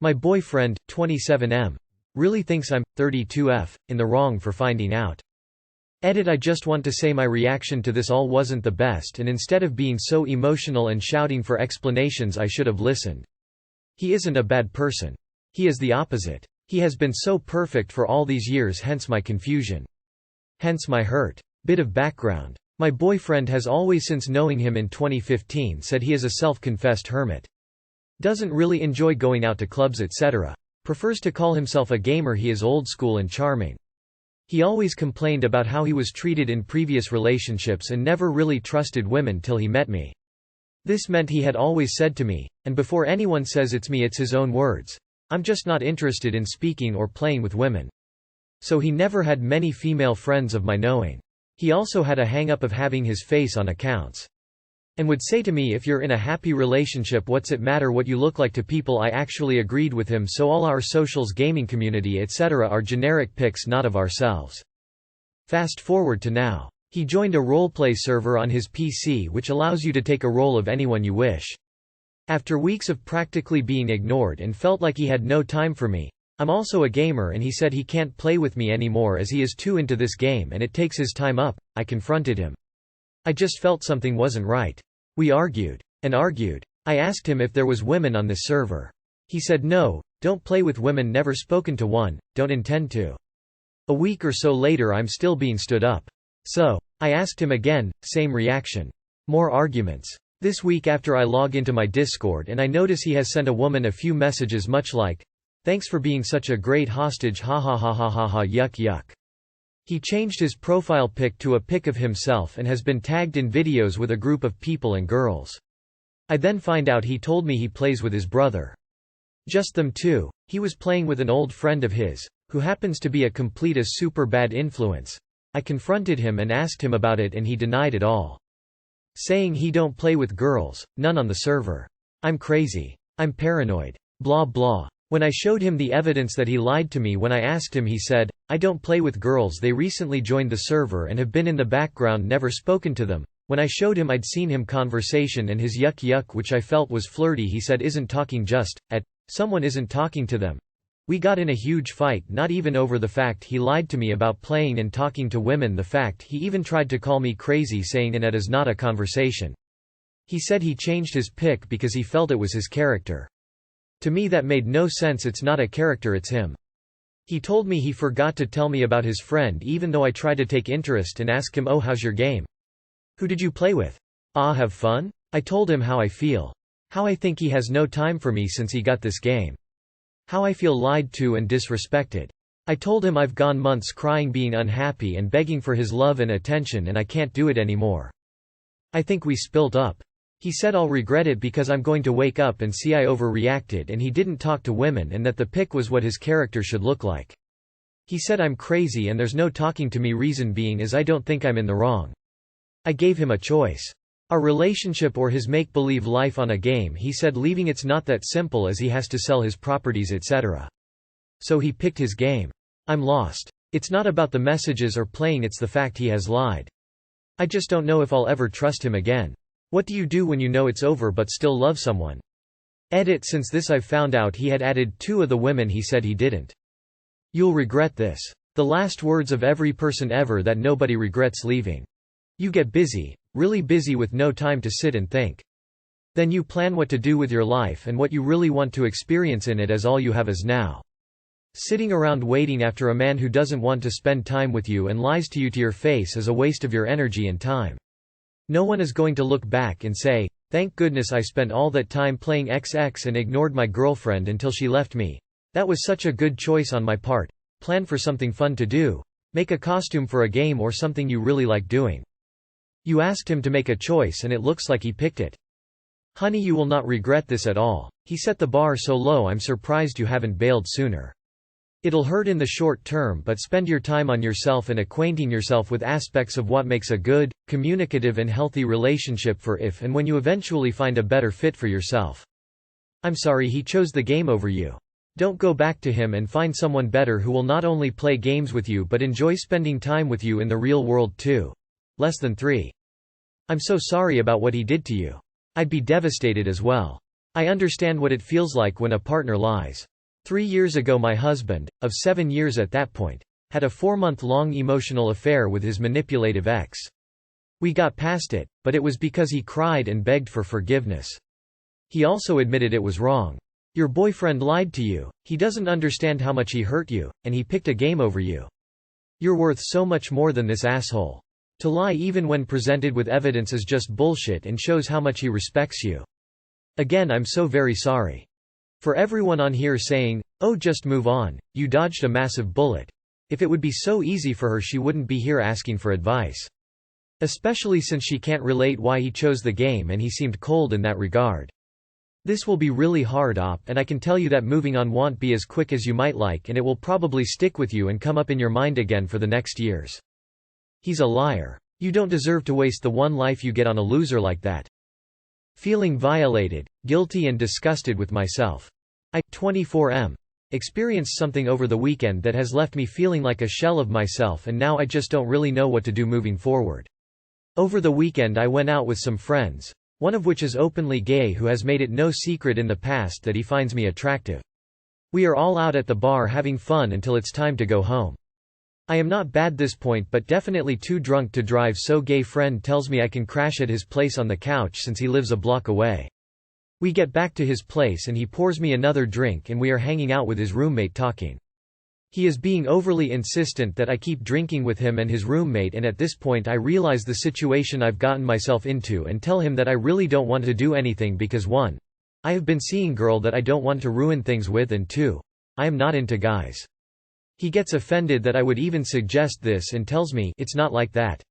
My boyfriend, 27M, really thinks I'm 32F in the wrong for finding out. Edit. I just want to say my reaction to this all wasn't the best, and instead of being so emotional and shouting for explanations I should have listened. He isn't a bad person. He is the opposite. He has been so perfect for all these years, hence my confusion. Hence my hurt. Bit of background. My boyfriend has always since knowing him in 2015 said he is a self-confessed hermit. Doesn't really enjoy going out to clubs etc. Prefers to call himself a gamer. He is old school and charming. He always complained about how he was treated in previous relationships and never really trusted women till he met me. This meant he had always said to me, and before anyone says it's me, it's his own words, I'm just not interested in speaking or playing with women. So he never had many female friends of my knowing. He also had a hang-up of having his face on accounts. And would say to me, if you're in a happy relationship, what's it matter what you look like to people? I actually agreed with him, so all our socials, gaming community etc. are generic pics, not of ourselves. Fast forward to now. He joined a roleplay server on his PC which allows you to take a role of anyone you wish. After weeks of practically being ignored and felt like he had no time for me. I'm also a gamer and he said he can't play with me anymore as he is too into this game and it takes his time up. I confronted him. I just felt something wasn't right. We argued. And argued. I asked him if there was women on this server. He said no, don't play with women, never spoken to one, don't intend to. A week or so later I'm still being stood up. So, I asked him again, same reaction. More arguments. This week after I log into my Discord and I notice he has sent a woman a few messages much like, "Thanks for being such a great hostage, ha ha ha ha ha ha, yuck yuck." He changed his profile pic to a pic of himself and has been tagged in videos with a group of people and girls. I then find out he told me he plays with his brother. Just them two. He was playing with an old friend of his, who happens to be a complete super bad influence. I confronted him and asked him about it and he denied it all. Saying he don't play with girls, none on the server. I'm crazy. I'm paranoid. Blah blah. When I showed him the evidence that he lied to me when I asked him, he said, I don't play with girls, they recently joined the server and have been in the background, never spoken to them. When I showed him I'd seen him conversation and his yuck yuck which I felt was flirty, he said isn't talking just, at, someone isn't talking to them. We got in a huge fight, not even over the fact he lied to me about playing and talking to women, the fact he even tried to call me crazy saying it is not a conversation. He said he changed his pic because he felt it was his character. To me that made no sense, it's not a character, it's him. He told me he forgot to tell me about his friend even though I tried to take interest and ask him, oh how's your game? Who did you play with? Ah, have fun? I told him how I feel. How I think he has no time for me since he got this game. How I feel lied to and disrespected. I told him I've gone months crying, being unhappy and begging for his love and attention and I can't do it anymore. I think we spilled up. He said I'll regret it because I'm going to wake up and see I overreacted and he didn't talk to women and that the pic was what his character should look like. He said I'm crazy and there's no talking to me, reason being is I don't think I'm in the wrong. I gave him a choice. Our relationship or his make-believe life on a game. He said leaving it's not that simple as he has to sell his properties etc. So he picked his game. I'm lost. It's not about the messages or playing, it's the fact he has lied. I just don't know if I'll ever trust him again. What do you do when you know it's over but still love someone? Edit. Since this I've found out he had added 2 of the women he said he didn't. You'll regret this. The last words of every person ever that nobody regrets leaving. You get busy, really busy with no time to sit and think. Then you plan what to do with your life and what you really want to experience in it, as all you have is now. Sitting around waiting after a man who doesn't want to spend time with you and lies to you to your face is a waste of your energy and time. No one is going to look back and say, thank goodness I spent all that time playing XX and ignored my girlfriend until she left me. That was such a good choice on my part. Plan for something fun to do. Make a costume for a game or something you really like doing. You asked him to make a choice and it looks like he picked it. Honey, you will not regret this at all. He set the bar so low, I'm surprised you haven't bailed sooner. It'll hurt in the short term, but spend your time on yourself and acquainting yourself with aspects of what makes a good, communicative and healthy relationship for if and when you eventually find a better fit for yourself. I'm sorry he chose the game over you. Don't go back to him and find someone better who will not only play games with you but enjoy spending time with you in the real world too. Less than 3. I'm so sorry about what he did to you. I'd be devastated as well. I understand what it feels like when a partner lies. 3 years ago my husband, of 7 years at that point, had a 4-month-long emotional affair with his manipulative ex. We got past it, but it was because he cried and begged for forgiveness. He also admitted it was wrong. Your boyfriend lied to you, he doesn't understand how much he hurt you, and he picked a game over you. You're worth so much more than this asshole. To lie even when presented with evidence is just bullshit and shows how much he respects you. Again, I'm so very sorry. For everyone on here saying, oh just move on, you dodged a massive bullet. If it would be so easy for her she wouldn't be here asking for advice. Especially since she can't relate why he chose the game and he seemed cold in that regard. This will be really hard op, and I can tell you that moving on won't be as quick as you might like, and it will probably stick with you and come up in your mind again for the next years. He's a liar. You don't deserve to waste the one life you get on a loser like that. Feeling violated, guilty and disgusted with myself. I, 24M, experienced something over the weekend that has left me feeling like a shell of myself, and now I just don't really know what to do moving forward. Over the weekend I went out with some friends, one of which is openly gay who has made it no secret in the past that he finds me attractive. We are all out at the bar having fun until it's time to go home. I am not bad this point but definitely too drunk to drive, so gay friend tells me I can crash at his place on the couch since he lives a block away. We get back to his place and he pours me another drink and we are hanging out with his roommate talking. He is being overly insistent that I keep drinking with him and his roommate, and at this point I realize the situation I've gotten myself into and tell him that I really don't want to do anything because 1. I have been seeing girl that I don't want to ruin things with, and 2. I am not into guys. He gets offended that I would even suggest this and tells me it's not like that.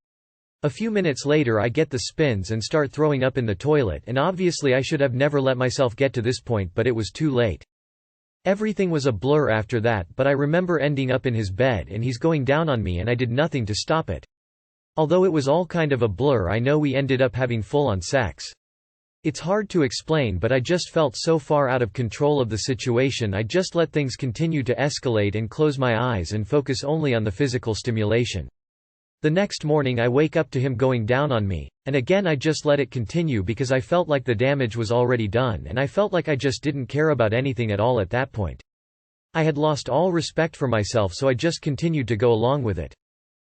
A few minutes later I get the spins and start throwing up in the toilet, and obviously I should have never let myself get to this point, but it was too late. Everything was a blur after that, but I remember ending up in his bed and he's going down on me and I did nothing to stop it. Although it was all kind of a blur, I know we ended up having full-on sex. It's hard to explain, but I just felt so far out of control of the situation I just let things continue to escalate and close my eyes and focus only on the physical stimulation. The next morning I wake up to him going down on me, and again I just let it continue because I felt like the damage was already done and I felt like I just didn't care about anything at all at that point. I had lost all respect for myself, so I just continued to go along with it.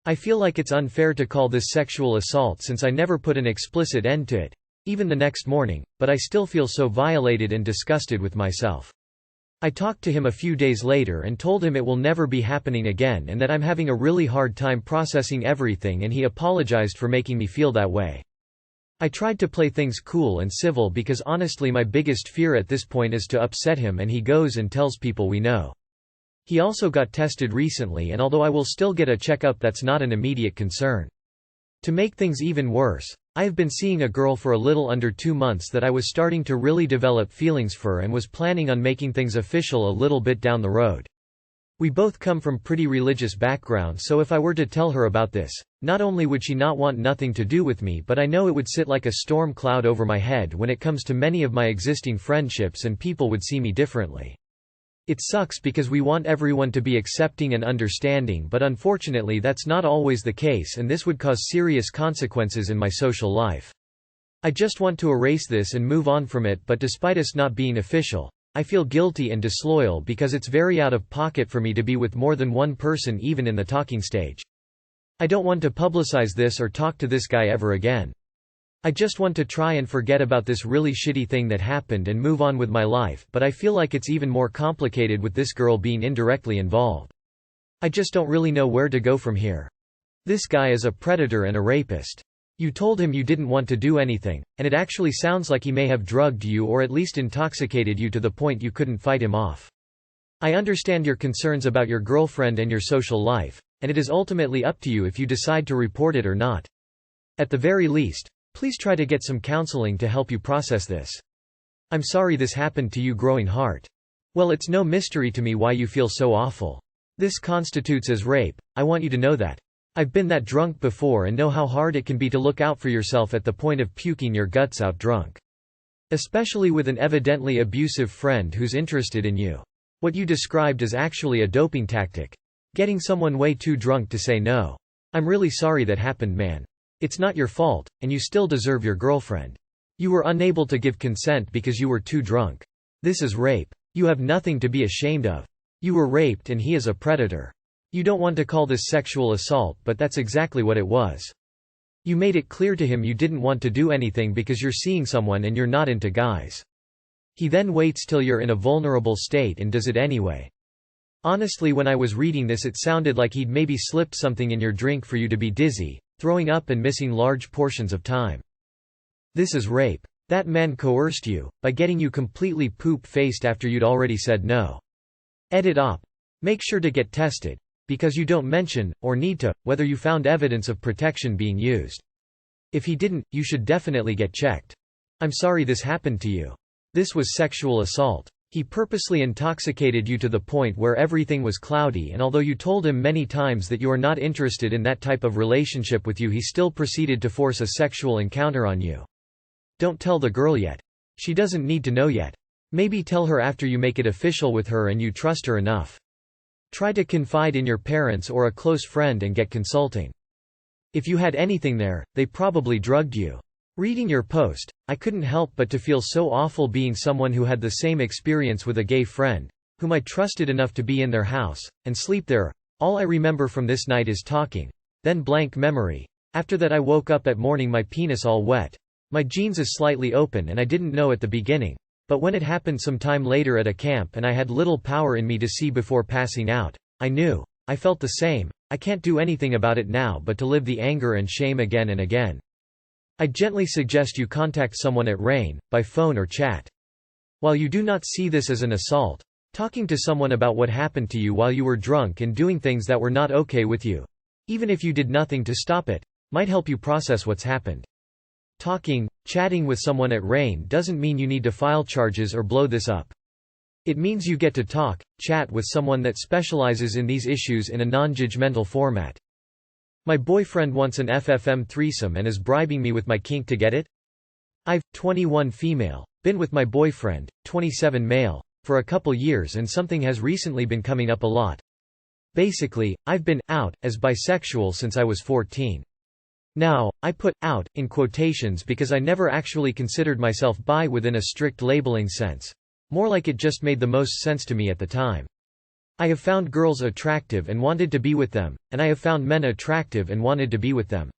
I feel like it's unfair to call this sexual assault since I never put an explicit end to it, even the next morning, but I still feel so violated and disgusted with myself. I talked to him a few days later and told him it will never be happening again and that I'm having a really hard time processing everything, and he apologized for making me feel that way. I tried to play things cool and civil because honestly my biggest fear at this point is to upset him, and he goes and tells people we know. He also got tested recently, and although I will still get a checkup, that's not an immediate concern. To make things even worse, I have been seeing a girl for a little under 2 months that I was starting to really develop feelings for and was planning on making things official a little bit down the road. We both come from pretty religious backgrounds, so if I were to tell her about this, not only would she not want nothing to do with me, but I know it would sit like a storm cloud over my head when it comes to many of my existing friendships, and people would see me differently. It sucks because we want everyone to be accepting and understanding, but unfortunately that's not always the case, and this would cause serious consequences in my social life. I just want to erase this and move on from it, but despite us not being official, I feel guilty and disloyal because it's very out of pocket for me to be with more than one person even in the talking stage. I don't want to publicize this or talk to this guy ever again. I just want to try and forget about this really shitty thing that happened and move on with my life, but I feel like it's even more complicated with this girl being indirectly involved. I just don't really know where to go from here. This guy is a predator and a rapist. You told him you didn't want to do anything, and it actually sounds like he may have drugged you or at least intoxicated you to the point you couldn't fight him off. I understand your concerns about your girlfriend and your social life, and it is ultimately up to you if you decide to report it or not. At the very least, please try to get some counseling to help you process this. I'm sorry this happened to you, growing heart. Well, it's no mystery to me why you feel so awful. This constitutes as rape, I want you to know that. I've been that drunk before and know how hard it can be to look out for yourself at the point of puking your guts out drunk. Especially with an evidently abusive friend who's interested in you. What you described is actually a doping tactic. Getting someone way too drunk to say no. I'm really sorry that happened, man. It's not your fault, and you still deserve your girlfriend. You were unable to give consent because you were too drunk. This is rape. You have nothing to be ashamed of. You were raped and he is a predator. You don't want to call this sexual assault, but that's exactly what it was. You made it clear to him you didn't want to do anything because you're seeing someone and you're not into guys. He then waits till you're in a vulnerable state and does it anyway. Honestly, when I was reading this, it sounded like he'd maybe slipped something in your drink for you to be dizzy, throwing up and missing large portions of time. This is rape. That man coerced you, by getting you completely poop-faced after you'd already said no. Edit op. Make sure to get tested. Because you don't mention, or need to, whether you found evidence of protection being used. If he didn't, you should definitely get checked. I'm sorry this happened to you. This was sexual assault. He purposely intoxicated you to the point where everything was cloudy, and although you told him many times that you are not interested in that type of relationship with you, he still proceeded to force a sexual encounter on you. Don't tell the girl yet. She doesn't need to know yet. Maybe tell her after you make it official with her and you trust her enough. Try to confide in your parents or a close friend and get consulting. If you had anything there, they probably drugged you. Reading your post, I couldn't help but to feel so awful being someone who had the same experience with a gay friend, whom I trusted enough to be in their house, and sleep there. All I remember from this night is talking. Then blank memory. After that I woke up at morning, my penis all wet. My jeans is slightly open and I didn't know at the beginning. But when it happened some time later at a camp and I had little power in me to see before passing out, I knew. I felt the same. I can't do anything about it now but to live the anger and shame again and again. I gently suggest you contact someone at RAINN, by phone or chat. While you do not see this as an assault, talking to someone about what happened to you while you were drunk and doing things that were not okay with you, even if you did nothing to stop it, might help you process what's happened. Chatting with someone at RAINN doesn't mean you need to file charges or blow this up. It means you get to chat with someone that specializes in these issues in a non-judgmental format. My boyfriend wants an FFM threesome and is bribing me with my kink to get it? I've, 21 female, been with my boyfriend, 27 male, for a couple years and something has recently been coming up a lot. Basically, I've been out as bisexual since I was 14. Now, I put out in quotations because I never actually considered myself bi within a strict labeling sense. More like it just made the most sense to me at the time. I have found girls attractive and wanted to be with them, and I have found men attractive and wanted to be with them.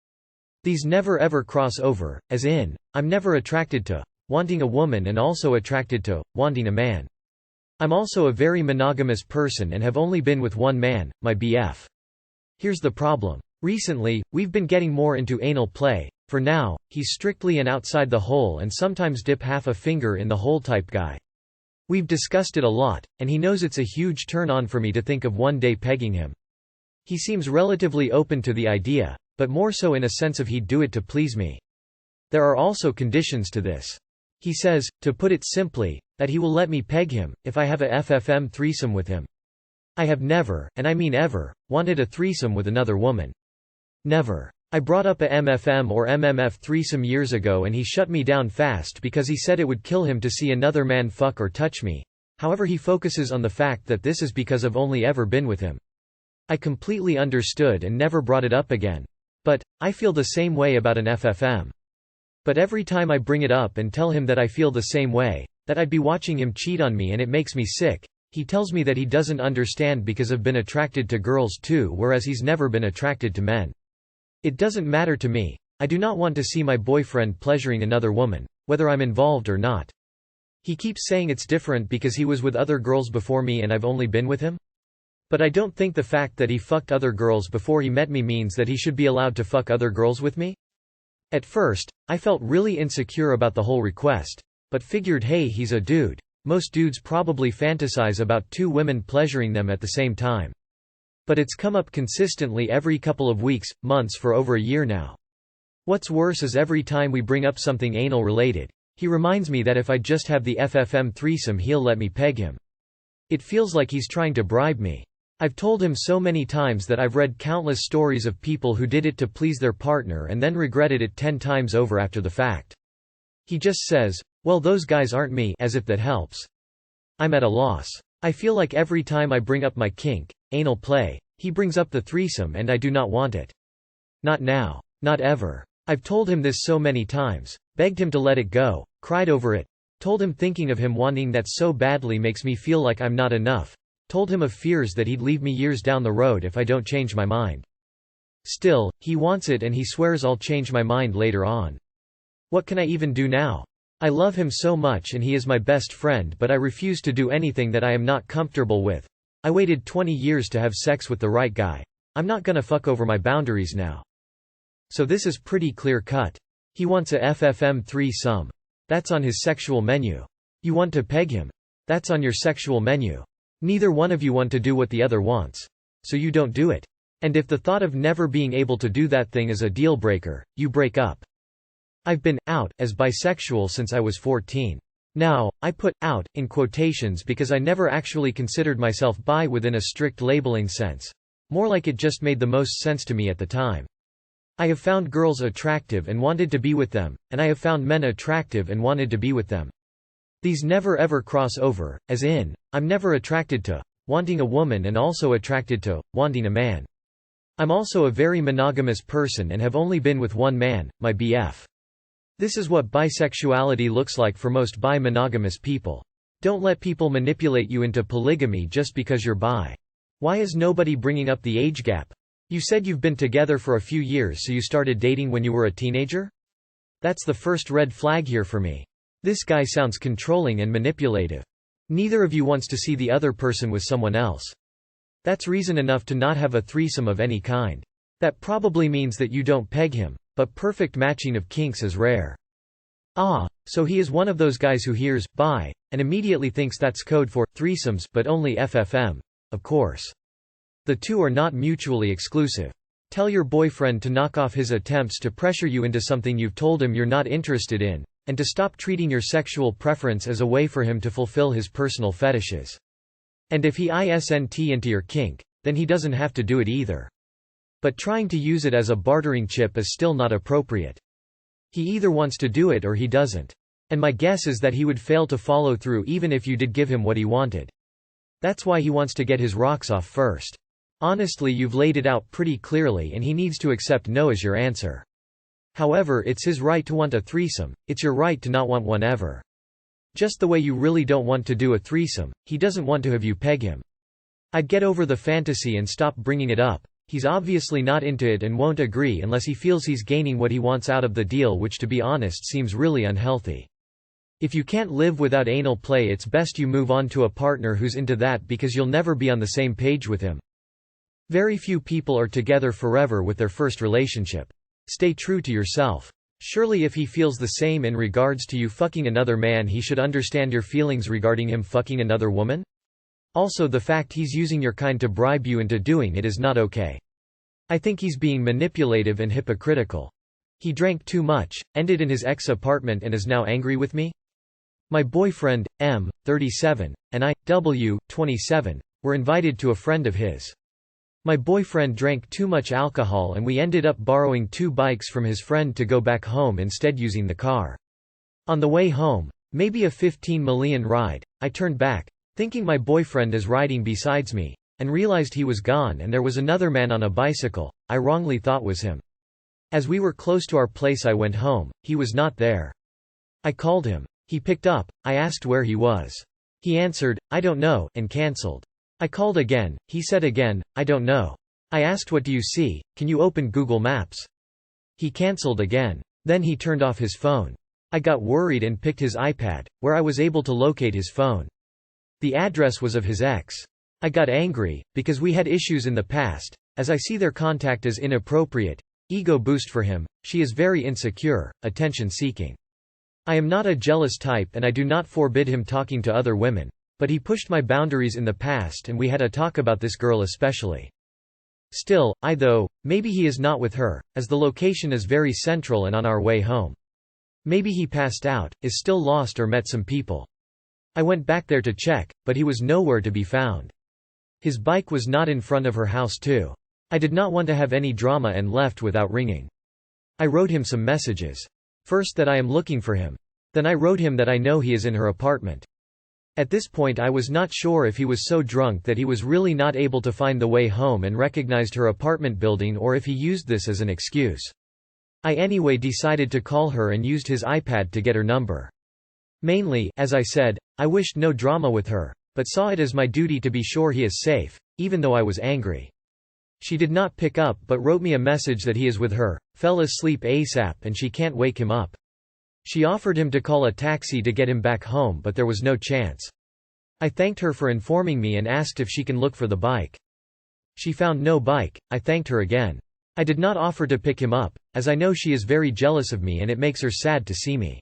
These never ever cross over, as in, I'm never attracted to wanting a woman and also attracted to wanting a man. I'm also a very monogamous person and have only been with one man, my BF. Here's the problem. Recently, we've been getting more into anal play. For now, he's strictly an outside the hole and sometimes dip half a finger in the hole type guy. We've discussed it a lot, and he knows it's a huge turn-on for me to think of one day pegging him. He seems relatively open to the idea, but more so in a sense of he'd do it to please me. There are also conditions to this. He says, to put it simply, that he will let me peg him, if I have a FFM threesome with him. I have never, and I mean ever, wanted a threesome with another woman. Never. I brought up a MFM or MMF threesome years ago and he shut me down fast because he said it would kill him to see another man fuck or touch me. However, he focuses on the fact that this is because I've only ever been with him. I completely understood and never brought it up again. But, I feel the same way about an FFM. But every time I bring it up and tell him that I feel the same way, that I'd be watching him cheat on me and it makes me sick, he tells me that he doesn't understand because I've been attracted to girls too, whereas he's never been attracted to men. It doesn't matter to me. I do not want to see my boyfriend pleasuring another woman, whether I'm involved or not. He keeps saying it's different because he was with other girls before me and I've only been with him? But I don't think the fact that he fucked other girls before he met me means that he should be allowed to fuck other girls with me? At first, I felt really insecure about the whole request. But figured, hey, he's a dude. Most dudes probably fantasize about two women pleasuring them at the same time. But it's come up consistently every couple of weeks, months for over a year now. What's worse is every time we bring up something anal related, he reminds me that if I just have the FFM threesome he'll let me peg him. It feels like he's trying to bribe me. I've told him so many times that I've read countless stories of people who did it to please their partner and then regretted it 10 times over after the fact. He just says, well, those guys aren't me, as if that helps. I'm at a loss. I feel like every time I bring up my kink, anal play, he brings up the threesome and I do not want it. Not now. Not ever. I've told him this so many times, begged him to let it go, cried over it, told him thinking of him wanting that so badly makes me feel like I'm not enough, told him of fears that he'd leave me years down the road if I don't change my mind. Still, he wants it and he swears I'll change my mind later on. What can I even do now? I love him so much and he is my best friend, but I refuse to do anything that I am not comfortable with. I waited 20 years to have sex with the right guy. I'm not gonna fuck over my boundaries now. So this is pretty clear cut. He wants a FFM threesome. That's on his sexual menu. You want to peg him. That's on your sexual menu. Neither one of you want to do what the other wants. So you don't do it. And if the thought of never being able to do that thing is a deal breaker, you break up. I've been out as bisexual since I was 14. Now, I put out in quotations because I never actually considered myself bi within a strict labeling sense. More like it just made the most sense to me at the time. I have found girls attractive and wanted to be with them, and I have found men attractive and wanted to be with them. These never ever cross over, as in, I'm never attracted to wanting a woman and also attracted to wanting a man. I'm also a very monogamous person and have only been with one man, my BF. This is what bisexuality looks like for most bi-monogamous people. Don't let people manipulate you into polygamy just because you're bi. Why is nobody bringing up the age gap? You said you've been together for a few years, so you started dating when you were a teenager? That's the first red flag here for me. This guy sounds controlling and manipulative. Neither of you wants to see the other person with someone else. That's reason enough to not have a threesome of any kind. That probably means that you don't peg him, but perfect matching of kinks is rare. Ah, so he is one of those guys who hears bi and immediately thinks that's code for threesomes, but only FFM, of course. The two are not mutually exclusive. Tell your boyfriend to knock off his attempts to pressure you into something you've told him you're not interested in, and to stop treating your sexual preference as a way for him to fulfill his personal fetishes. And if he isn't into your kink, then he doesn't have to do it either. But trying to use it as a bartering chip is still not appropriate. He either wants to do it or he doesn't. And my guess is that he would fail to follow through even if you did give him what he wanted. That's why he wants to get his rocks off first. Honestly, you've laid it out pretty clearly and he needs to accept no as your answer. However, it's his right to want a threesome, it's your right to not want one ever. Just the way you really don't want to do a threesome, he doesn't want to have you peg him. I'd get over the fantasy and stop bringing it up. He's obviously not into it and won't agree unless he feels he's gaining what he wants out of the deal, which to be honest seems really unhealthy. If you can't live without anal play, it's best you move on to a partner who's into that, because you'll never be on the same page with him. Very few people are together forever with their first relationship. Stay true to yourself. Surely if he feels the same in regards to you fucking another man, he should understand your feelings regarding him fucking another woman? Also, the fact he's using your kind to bribe you into doing it is not okay. I think he's being manipulative and hypocritical. He drank too much, ended in his ex apartment and is now angry with me? My boyfriend, M, 37, and I, W, 27, were invited to a friend of his. My boyfriend drank too much alcohol and we ended up borrowing 2 bikes from his friend to go back home, instead using the car. On the way home, maybe a 15 million ride, I turned back, thinking my boyfriend is riding besides me, and realized he was gone and there was another man on a bicycle I wrongly thought was him. As we were close to our place, I went home, he was not there. I called him. He picked up, I asked where he was. He answered, I don't know, and cancelled. I called again, he said again, I don't know. I asked, what do you see, can you open Google Maps? He cancelled again. Then he turned off his phone. I got worried and picked his iPad, where I was able to locate his phone. The address was of his ex. I got angry, because we had issues in the past, as I see their contact as inappropriate. Ego boost for him, she is very insecure, attention-seeking. I am not a jealous type and I do not forbid him talking to other women. But he pushed my boundaries in the past and we had a talk about this girl especially. Still, maybe he is not with her, as the location is very central and on our way home. Maybe he passed out, is still lost or met some people. I went back there to check, but he was nowhere to be found. His bike was not in front of her house too. I did not want to have any drama and left without ringing. I wrote him some messages. First that I am looking for him. Then I wrote him that I know he is in her apartment. At this point I was not sure if he was so drunk that he was really not able to find the way home and recognized her apartment building, or if he used this as an excuse. I anyway decided to call her and used his iPad to get her number. Mainly, as I said, I wished no drama with her, but saw it as my duty to be sure he is safe, even though I was angry. She did not pick up but wrote me a message that he is with her, fell asleep ASAP and she can't wake him up. She offered him to call a taxi to get him back home but there was no chance. I thanked her for informing me and asked if she can look for the bike. She found no bike. I thanked her again. I did not offer to pick him up, as I know she is very jealous of me and it makes her sad to see me.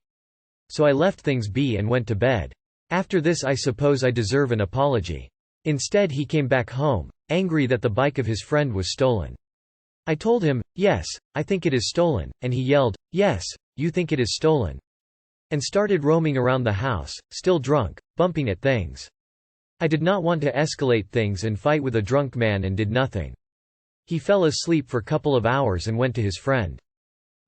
So I left things be and went to bed. After this I suppose I deserve an apology. Instead he came back home, angry that the bike of his friend was stolen. I told him, yes, I think it is stolen, and he yelled, yes, you think it is stolen, and started roaming around the house, still drunk, bumping at things. I did not want to escalate things and fight with a drunk man and did nothing. He fell asleep for couple of hours and went to his friend.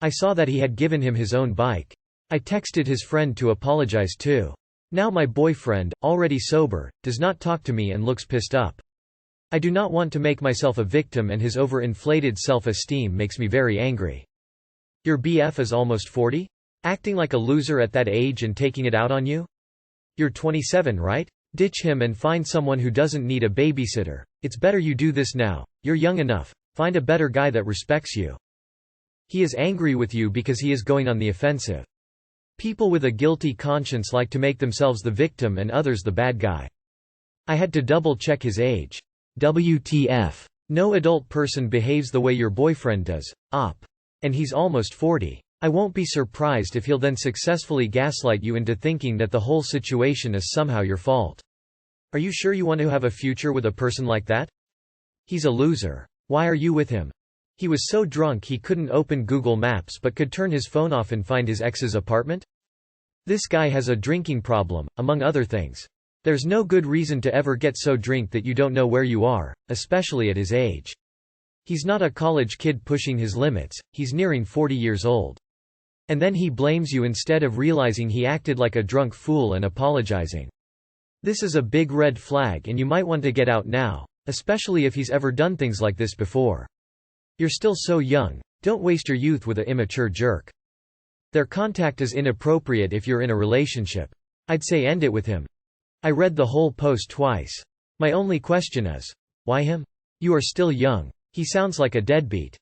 I saw that he had given him his own bike. I texted his friend to apologize too. Now my boyfriend, already sober, does not talk to me and looks pissed up. I do not want to make myself a victim and his overinflated self-esteem makes me very angry. Your BF is almost 40? Acting like a loser at that age and taking it out on you? You're 27, right? Ditch him and find someone who doesn't need a babysitter. It's better you do this now. You're young enough. Find a better guy that respects you. He is angry with you because he is going on the offensive. People with a guilty conscience like to make themselves the victim and others the bad guy. I had to double-check his age. WTF. No adult person behaves the way your boyfriend does, op. And he's almost 40. I won't be surprised if he'll then successfully gaslight you into thinking that the whole situation is somehow your fault. Are you sure you want to have a future with a person like that? He's a loser. Why are you with him? He was so drunk he couldn't open Google Maps but could turn his phone off and find his ex's apartment? This guy has a drinking problem, among other things. There's no good reason to ever get so drunk that you don't know where you are, especially at his age. He's not a college kid pushing his limits, he's nearing 40 years old. And then he blames you instead of realizing he acted like a drunk fool and apologizing. This is a big red flag and you might want to get out now, especially if he's ever done things like this before. You're still so young, don't waste your youth with an immature jerk. Their contact is inappropriate if you're in a relationship. I'd say end it with him. I read the whole post twice. My only question is, why him? You are still young. He sounds like a deadbeat.